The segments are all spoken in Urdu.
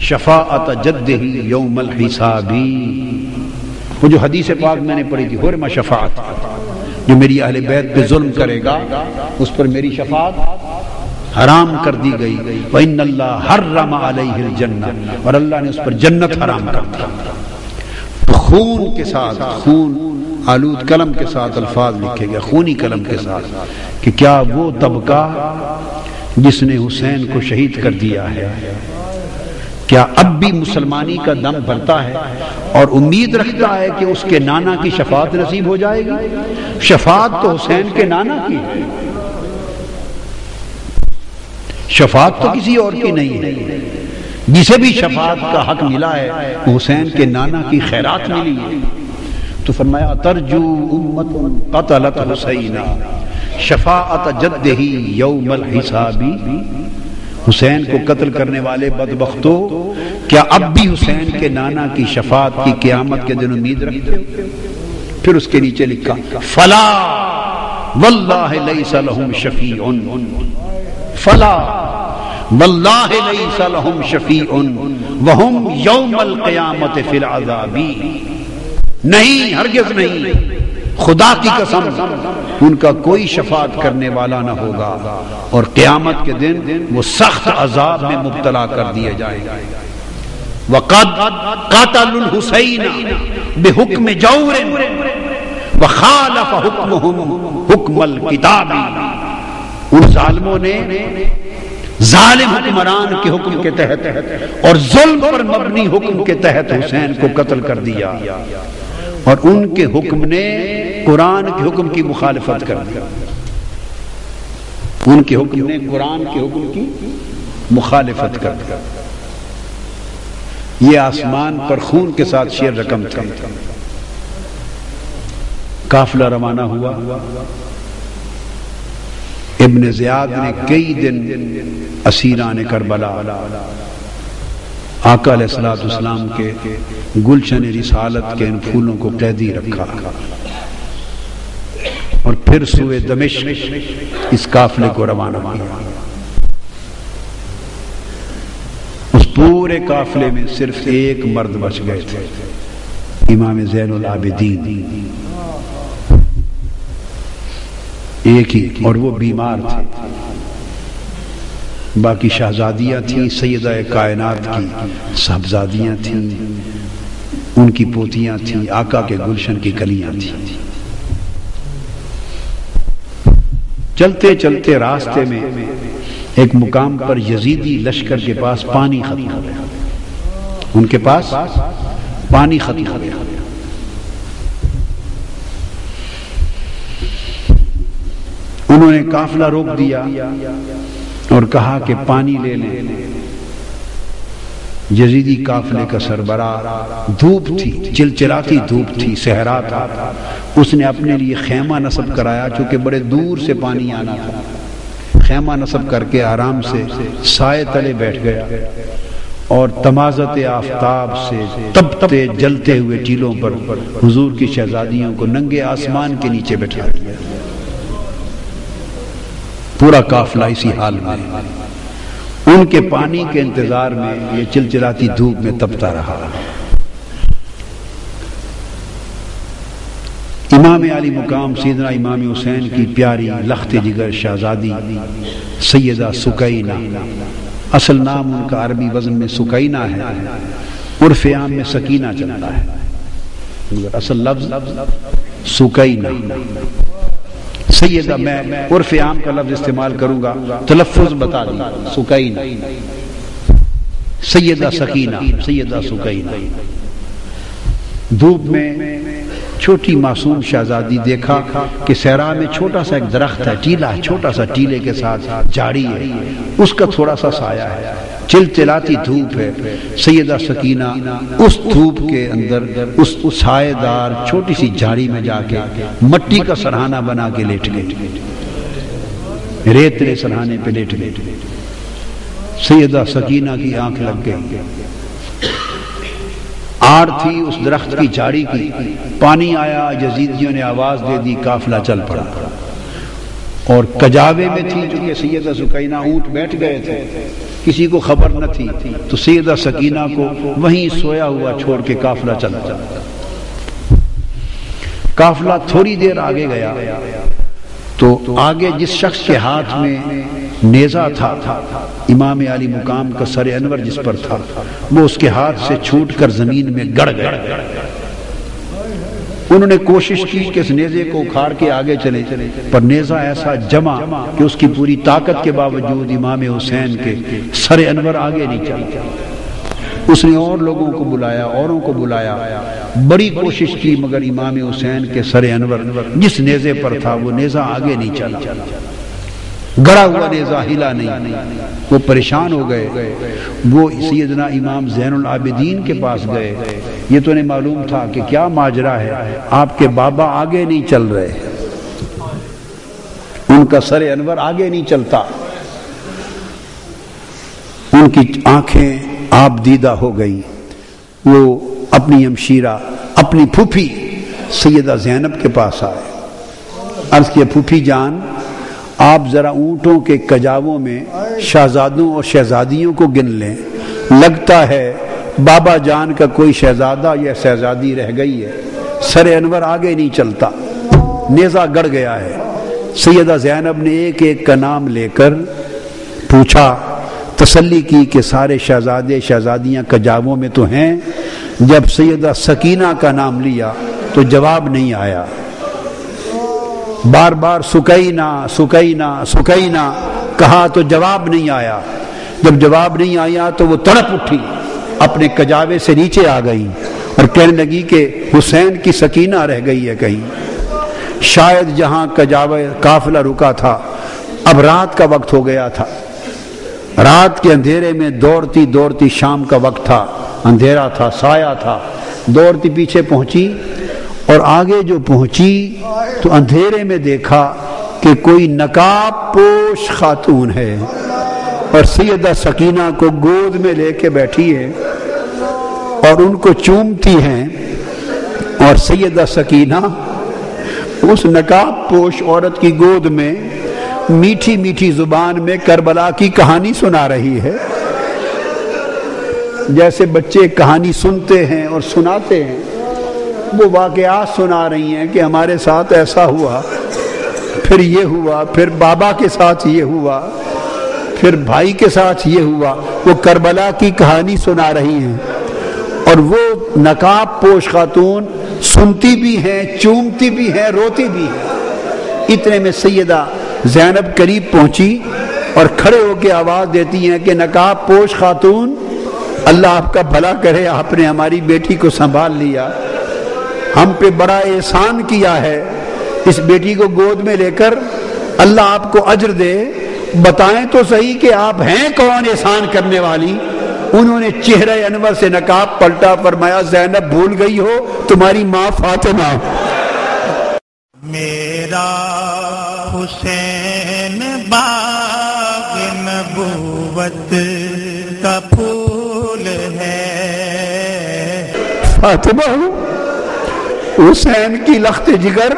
شفاعت جدہ یوم الحساب. وہ جو حدیث پاک میں نے پڑھی تھی حرم شفاعت، جو میری اہل بیت پہ ظلم کرے گا اس پر میری شفاعت حرام کر دی گئی. وَإِنَّ اللَّهَ حَرَّمَ عَلَيْهِ الْجَنَّةَ، اور اللہ نے اس پر جنت حرام کر دی. خون کے ساتھ، خون آلود قلم کے ساتھ الفاظ لکھے گئے، خونی قلم کے ساتھ، کہ کیا وہ طبقہ جس نے حسین کو شہید کر دیا ہے کیا اب بھی مسلمانی کا دم بھرتا ہے اور امید رکھتا ہے کہ اس کے نانا کی شفاعت نصیب ہو جائے گی؟ شفاعت تو حسین کے نانا کی ہے، شفاعت تو کسی اور کی نہیں ہے. جسے بھی شفاعت کا حق ملا ہے حسین کے نانا کی خیرات ملی ہے. تو فرمایا ترجو امت قتلت حسینا شفاعت جدہ یوم الحساب. حسین کو قتل کرنے والے بدبختو، کیا اب بھی حسین کے نانا کی شفاعت کی قیامت کے دن امید رکھتے ہو؟ پھر اس کے نیچے لکھا فلا واللہ لیس لہم شفیع، فلا واللہ لیس لہم شفیع وہم یوم القیامت فی العذاب. نہیں، ہرگز نہیں، خدا کی قسم ان کا کوئی شفاعت کرنے والا نہ ہوگا اور قیامت کے دن وہ سخت عذاب میں مبتلا کر دیے جائیں گے. وقد قتلوا الحسین بحکم جور وخالف حکمهم حکم الکتاب. ان ظالموں نے ظالم حکمران کے حکم کے تحت اور ظلم پر مبنی حکم کے تحت حسین کو قتل کر دیا، اور ان کے حکم نے قرآن کے حکم کی مخالفت کر دی. ان کے حکم نے قرآن کے حکم کی مخالفت کر دی. یہ آسمان پر خون کے ساتھ شیر رقم تھے. قافلہ روانہ ہوا. ابن زیاد نے کئی دن اسیران کربلا آقا علیہ السلام کے گلشن رسالت کے ان پھولوں کو قیدی رکھا، اور پھر سوئے دمشق اس قافلے کو روانہ کیا. اس پورے قافلے میں صرف ایک مرد بچ گئے تھے، امام زین العابدین، ایک ہی، اور وہ بیمار تھے. باقی شہزادیاں تھیں، سیدہ کائنات کی صاحبزادیاں تھیں، ان کی پوتیاں تھیں، آقا کے گلشن کی کلیاں تھیں. چلتے چلتے راستے میں ایک مقام پر یزیدی لشکر کے پاس پانی ختم ہو گیا. ان کے پاس پانی ختم ہو گیا. انہوں نے قافلہ روک دیا اور کہا کہ پانی لے لیں. یزیدی قافلے کا سربراہ، دھوپ تھی، چلچلاتی دھوپ تھی، صحرا تھا، اس نے اپنے لیے خیمہ نصب کرایا، چونکہ بڑے دور سے پانی آنا تھا. خیمہ نصب کر کے آرام سے سائے تلے بیٹھ گیا اور تمازت آفتاب سے تپتے جلتے ہوئے ٹیلوں پر حضور کی شہزادیوں کو ننگے آسمان کے نیچے بٹھا دیا. پورا قافلہ اسی حال میں ان کے پانی کے انتظار میں یہ چلچلاتی دھوپ میں تپتا رہا. امام علی مقام سیدنا امام حسین کی پیاری لخت جگر شہزادی سیدہ سکینہ، اصل نام ان کا عربی وزن میں سکینہ ہے، عرف عام میں سکینہ چلتا ہے، اصل لفظ سکینہ. سیدہ، میں عرف عام کا لفظ استعمال کروں گا، تلفظ بتا دیں، سکینہ، سیدہ سکینہ، سیدہ سکینہ. دھوپ میں چھوٹی معصوم شہزادی دیکھا کہ صحرا میں چھوٹا سا ایک درخت ہے، ٹیلا ہے، چھوٹا سا ٹیلے کے ساتھ جھاڑی ہے، اس کا تھوڑا سا سایہ ہے، چلچلاتی دھوپ ہے. سیدہ سکینہ اس دھوپ کے اندر اس سائے دار چھوٹی سی جھاڑی میں جا کے مٹی کا سرہانہ بنا کے لیٹ گئی، ریتلے سرہانے پہ لیٹ گئی. سیدہ سکینہ کی آنکھ لگ گئی. آڑ تھی اس درخت کی جھاڑی کی، پانی آیا، یزیدیوں نے آواز دے دی، قافلہ چل پڑا. اور کجاوے میں تھی چونکہ سیدہ سکینہ، اونٹ بیٹھ گئے تھے، کسی کو خبر نہ تھی، تو سیدہ سکینہ کو وہیں سویا ہوا چھوڑ کے قافلہ چلا۔ قافلہ تھوڑی دیر آگے گیا تو آگے جس شخص کے ہاتھ میں نیزہ تھا، امام علی مقام کا سر انور جس پر تھا، وہ اس کے ہاتھ سے چھوٹ کر زمین میں گڑ گیا۔ انہوں نے کوشش کی کہ اس نیزے کو اکھاڑ کے آگے چلے، پر نیزہ ایسا جمع کہ اس کی پوری طاقت کے باوجود امام حسین کے سر انور آگے نہیں چلا۔ اس نے اور لوگوں کو بلایا، اوروں کو بلایا، بڑی کوشش کی، مگر امام حسین کے سر انور جس نیزے پر تھا وہ نیزہ آگے نہیں چلا، گڑا ہوا نیزہ ہلا نہیں۔ وہ پریشان ہو گئے، وہ سیدنا امام زین العابدین کے پاس گئے۔ یہ تو انہیں معلوم تھا کہ کیا ماجرا ہے، آپ کے بابا آگے نہیں چل رہے، ان کا سر انور آگے نہیں چلتا۔ ان کی آنکھیں آپ دیدہ ہو گئی۔ وہ اپنی ہمشیرہ، اپنی پھوپھی سیدہ زینب کے پاس آئے، عرض کیا پھوپھی جان، آپ ذرا اونٹوں کے کجاووں میں شہزادوں اور شہزادیوں کو گن لیں، لگتا ہے بابا جان کا کوئی شہزادہ یا شہزادی رہ گئی ہے، سر انور آگے نہیں چلتا، نیزہ گڑ گیا ہے۔ سیدہ زینب نے ایک ایک کا نام لے کر پوچھا، تسلی کی کہ سارے شہزادے شہزادیاں کجاووں میں تو ہیں۔ جب سیدہ سکینہ کا نام لیا تو جواب نہیں آیا، بار بار سکینہ سکینہ سکینہ کہا تو جواب نہیں آیا۔ جب جواب نہیں آیا تو وہ تڑپ اٹھی، اپنے کجاوے سے نیچے آ گئی اور کہنے لگی کہ حسین کی سکینہ رہ گئی ہے کہیں۔ شاید جہاں کجاوے قافلہ رکا تھا اب رات کا وقت ہو گیا تھا، رات کے اندھیرے میں دوڑتی دوڑتی، شام کا وقت تھا، اندھیرا تھا، سایہ تھا، دوڑتی پیچھے پہنچی، اور آگے جو پہنچی تو اندھیرے میں دیکھا کہ کوئی نقاب پوش خاتون ہے اور سیدہ سکینہ کو گود میں لے کے بیٹھی ہے اور ان کو چومتی ہیں، اور سیدہ سکینہ اس نقاب پوش عورت کی گود میں میٹھی میٹھی زبان میں کربلا کی کہانی سنا رہی ہے، جیسے بچے کہانی سنتے ہیں اور سناتے ہیں۔ وہ واقعات سنا رہی ہیں کہ ہمارے ساتھ ایسا ہوا، پھر یہ ہوا، پھر بابا کے ساتھ یہ ہوا، پھر بھائی کے ساتھ یہ ہوا۔ وہ کربلا کی کہانی سنا رہی ہیں، اور وہ نقاب پوش خاتون سنتی بھی ہیں، چومتی بھی ہیں، روتی بھی ہیں۔ اتنے میں سیدہ زینب قریب پہنچی اور کھڑے ہو کے آواز دیتی ہیں کہ نقاب پوش خاتون، اللہ آپ کا بھلا کرے، آپ نے ہماری بیٹی کو سنبھال لیا، ہم پہ بڑا احسان کیا ہے، اس بیٹی کو گود میں لے کر اللہ آپ کو اجر دے، بتائیں تو صحیح کہ آپ ہیں کون احسان کرنے والی۔ انہوں نے چہرہ انور سے نقاب پلٹا، فرمایا زینب بھول گئی ہو تمہاری ماں فاطمہ۔ میرا حسین باغ نبوت کا پھول ہے، فاطمہ حسین کی لخت جگر،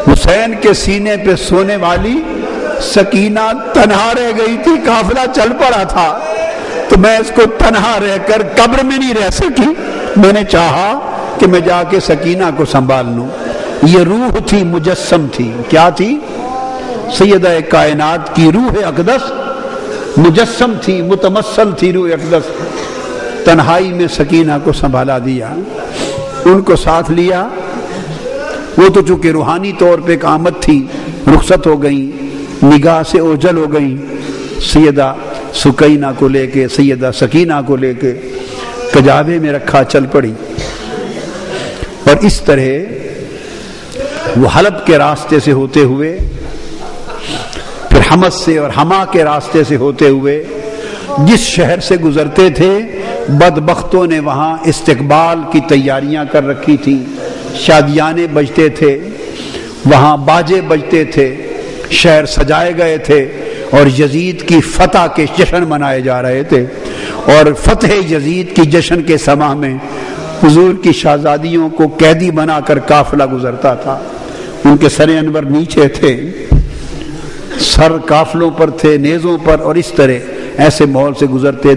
حسین کے سینے پہ سونے والی سکینہ تنہا رہ گئی تھی، قافلہ چل پڑا تھا، تو میں اس کو تنہا رہ کر قبر میں نہیں رہ سکی، میں نے چاہا کہ میں جا کے سکینہ کو سنبھال لوں۔ یہ روح تھی، مجسم تھی، کیا تھی؟ سیدہ کائنات کی روح اقدس مجسم تھی، متمثل تھی روح اقدس۔ تنہائی میں سکینہ کو سنبھالا دیا، ان کو ساتھ لیا۔ وہ تو چونکہ روحانی طور پہ ایک آمد تھی، رخصت ہو گئیں، نگاہ سے اوجھل ہو گئیں۔ سیدہ سکینہ کو لے کے، سیدہ سکینہ کو لے کے کجاوے میں رکھا، چل پڑی۔ اور اس طرح وہ حلب کے راستے سے ہوتے ہوئے، پھر حمص سے اور حما کے راستے سے ہوتے ہوئے جس شہر سے گزرتے تھے، بدبختوں نے وہاں استقبال کی تیاریاں کر رکھی تھی، شادیانے بجتے تھے، وہاں باجے بجتے تھے، شہر سجائے گئے تھے، اور یزید کی فتح کے جشن منائے جا رہے تھے۔ اور فتح یزید کی جشن کے سماں میں حضور کی شہزادیوں کو قیدی بنا کر قافلہ گزرتا تھا، ان کے سر انور نیچے تھے، سر قافلوں پر تھے، نیزوں پر، اور اس طرح ایسے ماحول سے گزرتے